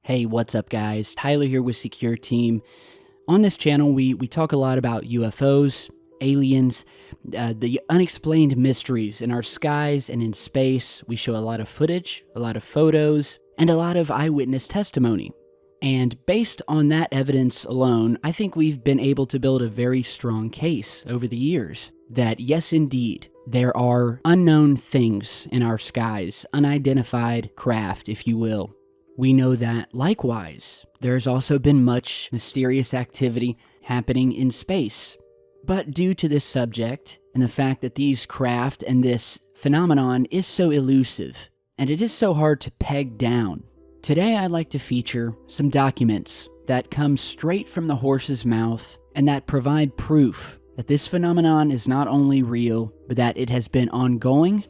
Hey, what's up guys? Tyler here with Secureteam. On this channel, we talk a lot about UFOs, aliens, the unexplained mysteries in our skies and in space. We show a lot of footage, a lot of photos, and a lot of eyewitness testimony. And based on that evidence alone, I think we've been able to build a very strong case over the years that yes, indeed, there are unknown things in our skies, unidentified craft, if you will. We know that, likewise, there's also been much mysterious activity happening in space. But due to this subject, and the fact that these craft and this phenomenon is so elusive, and it is so hard to peg down, today I'd like to feature some documents that come straight from the horse's mouth and that provide proof that this phenomenon is not only real, but that it has been ongoing,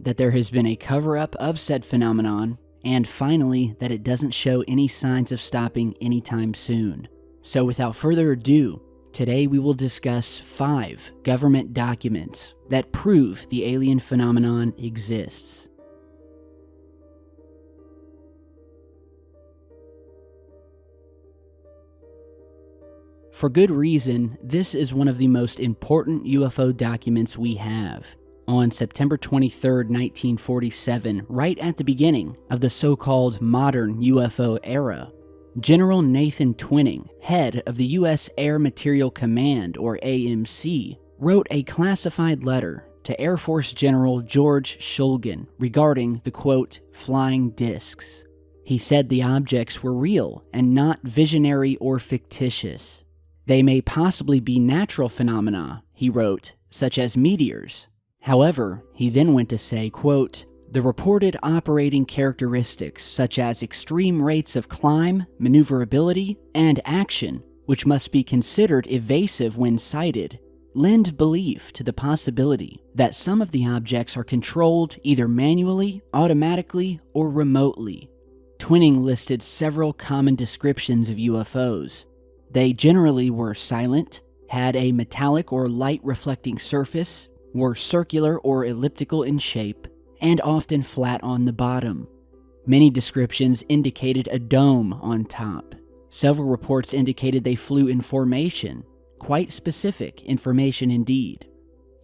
that there has been a cover-up of said phenomenon, and finally, that it doesn't show any signs of stopping anytime soon. So without further ado, today we will discuss 5 government documents that prove the alien phenomenon exists. For good reason, this is one of the most important UFO documents we have. On September 23, 1947, right at the beginning of the so-called modern UFO era, General Nathan Twining, head of the U.S. Air Material Command, or AMC, wrote a classified letter to Air Force General George Shulgin regarding the, quote, flying discs. He said the objects were real and not visionary or fictitious. They may possibly be natural phenomena, he wrote, such as meteors. However, he then went to say, quote, the reported operating characteristics such as extreme rates of climb, maneuverability, and action, which must be considered evasive when sighted, lend belief to the possibility that some of the objects are controlled either manually, automatically, or remotely. Twining listed several common descriptions of UFOs. They generally were silent, had a metallic or light reflecting surface, were circular or elliptical in shape, and often flat on the bottom. Many descriptions indicated a dome on top. Several reports indicated they flew in formation. Quite specific information indeed.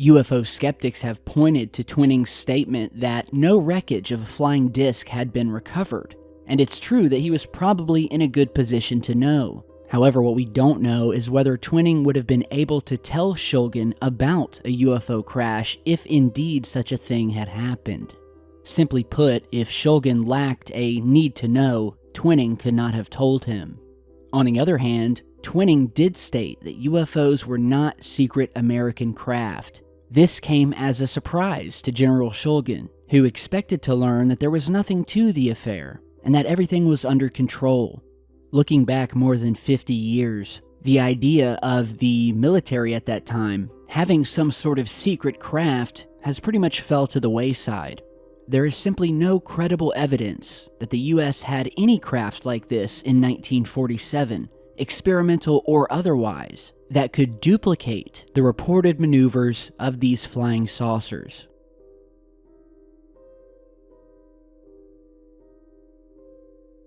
UFO skeptics have pointed to Twining's statement that no wreckage of a flying disc had been recovered, and it's true that he was probably in a good position to know. However, what we don't know is whether Twining would have been able to tell Shulgin about a UFO crash if indeed such a thing had happened. Simply put, if Shulgin lacked a need to know, Twining could not have told him. On the other hand, Twining did state that UFOs were not secret American craft. This came as a surprise to General Shulgin, who expected to learn that there was nothing to the affair and that everything was under control. Looking back more than 50 years, the idea of the military at that time having some sort of secret craft has pretty much fell to the wayside. There is simply no credible evidence that the US had any craft like this in 1947, experimental or otherwise, that could duplicate the reported maneuvers of these flying saucers.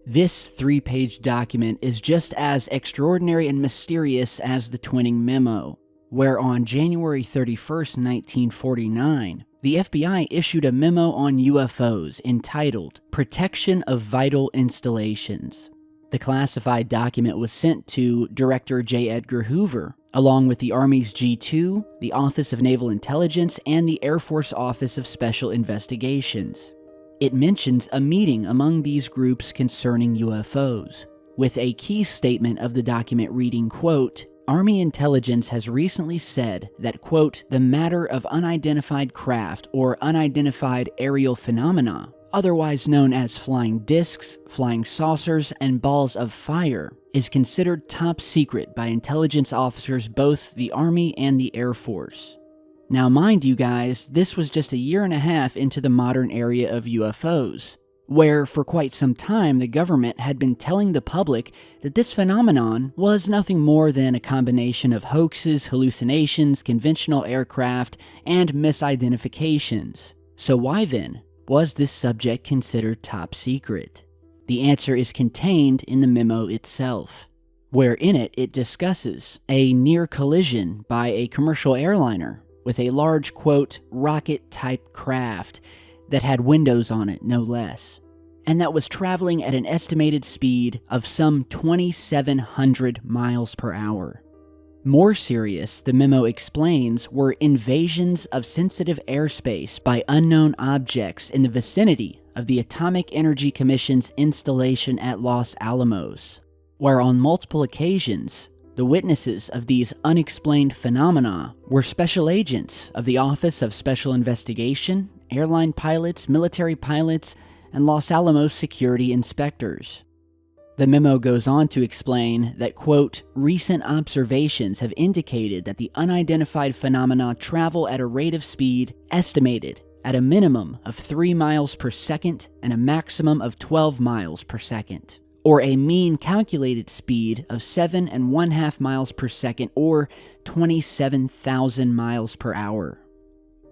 This 3-page document is just as extraordinary and mysterious as the Twining Memo, where on January 31st, 1949, the FBI issued a memo on UFOs entitled Protection of Vital Installations. The classified document was sent to Director J. Edgar Hoover, along with the Army's G2, the Office of Naval Intelligence, and the Air Force Office of Special Investigations. It mentions a meeting among these groups concerning UFOs, with a key statement of the document reading, quote, Army intelligence has recently said that, quote, the matter of unidentified craft or unidentified aerial phenomena, otherwise known as flying discs, flying saucers, and balls of fire, is considered top secret by intelligence officers both the Army and the Air Force. Now mind you guys, this was just a year and a half into the modern area of UFOs, where for quite some time the government had been telling the public that this phenomenon was nothing more than a combination of hoaxes, hallucinations, conventional aircraft, and misidentifications. So why then was this subject considered top secret? The answer is contained in the memo itself, where in it discusses a near collision by a commercial airliner with a large, quote, rocket-type craft that had windows on it, no less, and that was traveling at an estimated speed of some 2,700 miles per hour. More serious, the memo explains, were invasions of sensitive airspace by unknown objects in the vicinity of the Atomic Energy Commission's installation at Los Alamos, where on multiple occasions, the witnesses of these unexplained phenomena were special agents of the Office of Special Investigation, airline pilots, military pilots, and Los Alamos security inspectors. The memo goes on to explain that, quote, recent observations have indicated that the unidentified phenomena travel at a rate of speed estimated at a minimum of 3 miles per second and a maximum of 12 miles per second, or a mean calculated speed of 7.5 miles per second or 27,000 miles per hour.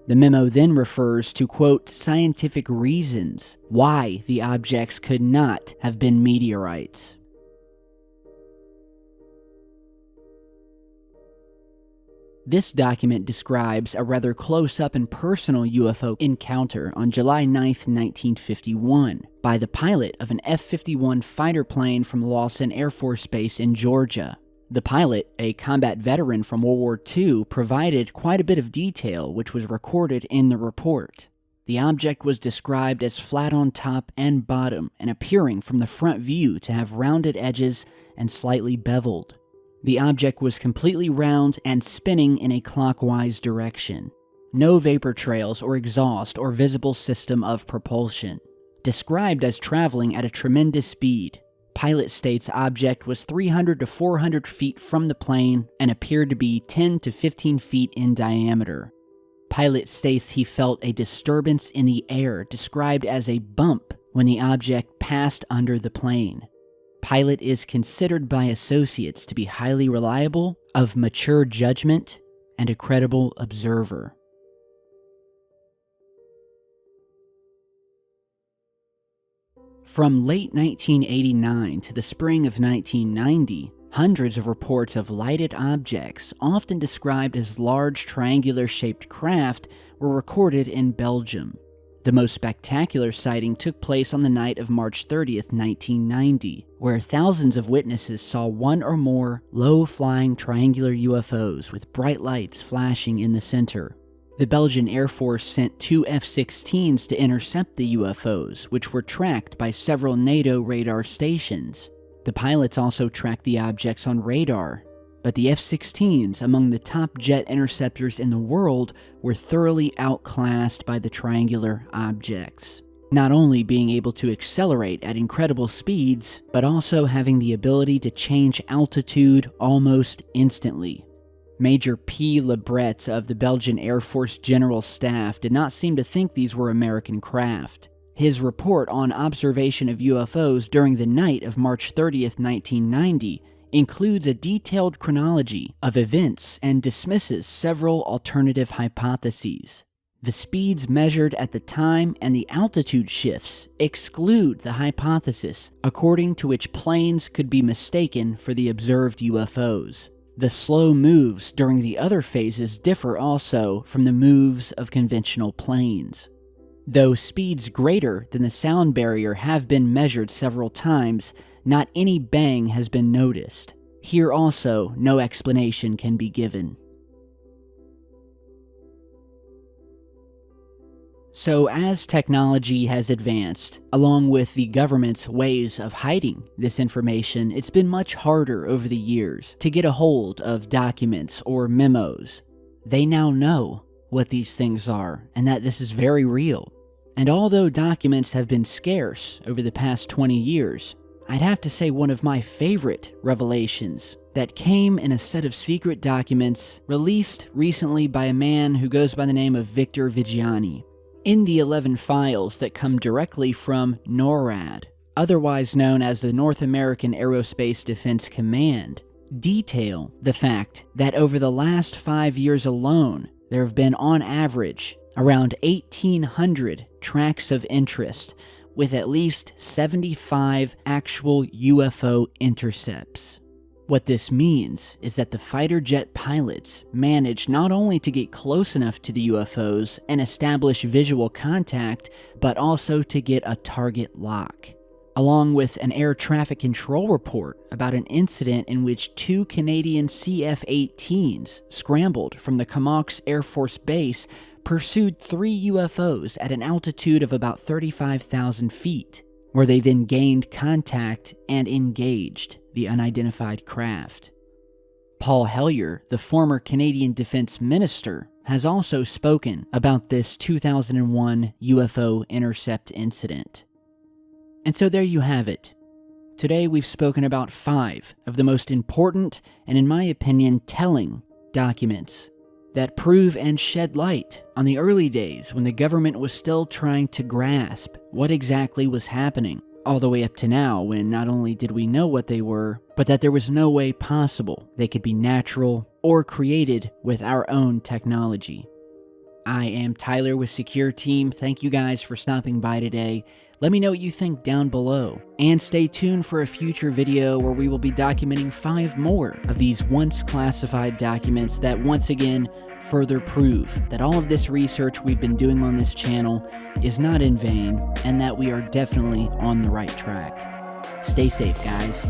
The memo then refers to, quote, scientific reasons why the objects could not have been meteorites. This document describes a rather close-up and personal UFO encounter on July 9, 1951, by the pilot of an F-51 fighter plane from Lawson Air Force Base in Georgia. The pilot, a combat veteran from World War II, provided quite a bit of detail which was recorded in the report. The object was described as flat on top and bottom and appearing from the front view to have rounded edges and slightly beveled. The object was completely round and spinning in a clockwise direction. No vapor trails or exhaust or visible system of propulsion. Described as traveling at a tremendous speed. Pilot states object was 300 to 400 feet from the plane and appeared to be 10 to 15 feet in diameter. Pilot states he felt a disturbance in the air described as a bump when the object passed under the plane. Pilot is considered by associates to be highly reliable, of mature judgment, and a credible observer. From late 1989 to the spring of 1990, hundreds of reports of lighted objects, often described as large triangular-shaped craft, were recorded in Belgium. The most spectacular sighting took place on the night of March 30th, 1990, where thousands of witnesses saw one or more low-flying triangular UFOs with bright lights flashing in the center. The Belgian Air Force sent 2 F-16s to intercept the UFOs, which were tracked by several NATO radar stations. The pilots also tracked the objects on radar, but the F-16s, among the top jet interceptors in the world, were thoroughly outclassed by the triangular objects. Not only being able to accelerate at incredible speeds, but also having the ability to change altitude almost instantly. Major P. Lebret of the Belgian Air Force General Staff did not seem to think these were American craft. His report on observation of UFOs during the night of March 30th, 1990, includes a detailed chronology of events and dismisses several alternative hypotheses. The speeds measured at the time and the altitude shifts exclude the hypothesis according to which planes could be mistaken for the observed UFOs. The slow moves during the other phases differ also from the moves of conventional planes. Though speeds greater than the sound barrier have been measured several times, not any bang has been noticed. Here also, no explanation can be given. So as technology has advanced, along with the government's ways of hiding this information, it's been much harder over the years to get a hold of documents or memos. They now know what these things are and that this is very real. And although documents have been scarce over the past 20 years, I'd have to say one of my favorite revelations that came in a set of secret documents released recently by a man who goes by the name of Victor Viggiani. In the 11 files that come directly from NORAD, otherwise known as the North American Aerospace Defense Command, detail the fact that over the last 5 years alone, there have been on average around 1,800 tracks of interest with at least 75 actual UFO intercepts. What this means is that the fighter jet pilots managed not only to get close enough to the UFOs and establish visual contact, but also to get a target lock, along with an air traffic control report about an incident in which 2 Canadian CF-18s scrambled from the Comox Air Force Base, pursued 3 UFOs at an altitude of about 35,000 feet, where they then gained contact and engaged the unidentified craft. Paul Hellyer, the former Canadian Defense Minister, has also spoken about this 2001 UFO intercept incident. And so there you have it. Today we've spoken about 5 of the most important and, in my opinion, telling documents that prove and shed light on the early days when the government was still trying to grasp what exactly was happening, all the way up to now when not only did we know what they were, but that there was no way possible they could be natural or created with our own technology. I am Tyler with Secureteam. Thank you guys for stopping by today. Let me know what you think down below. And stay tuned for a future video where we will be documenting 5 more of these once classified documents that once again further prove that all of this research we've been doing on this channel is not in vain and that we are definitely on the right track. Stay safe, guys.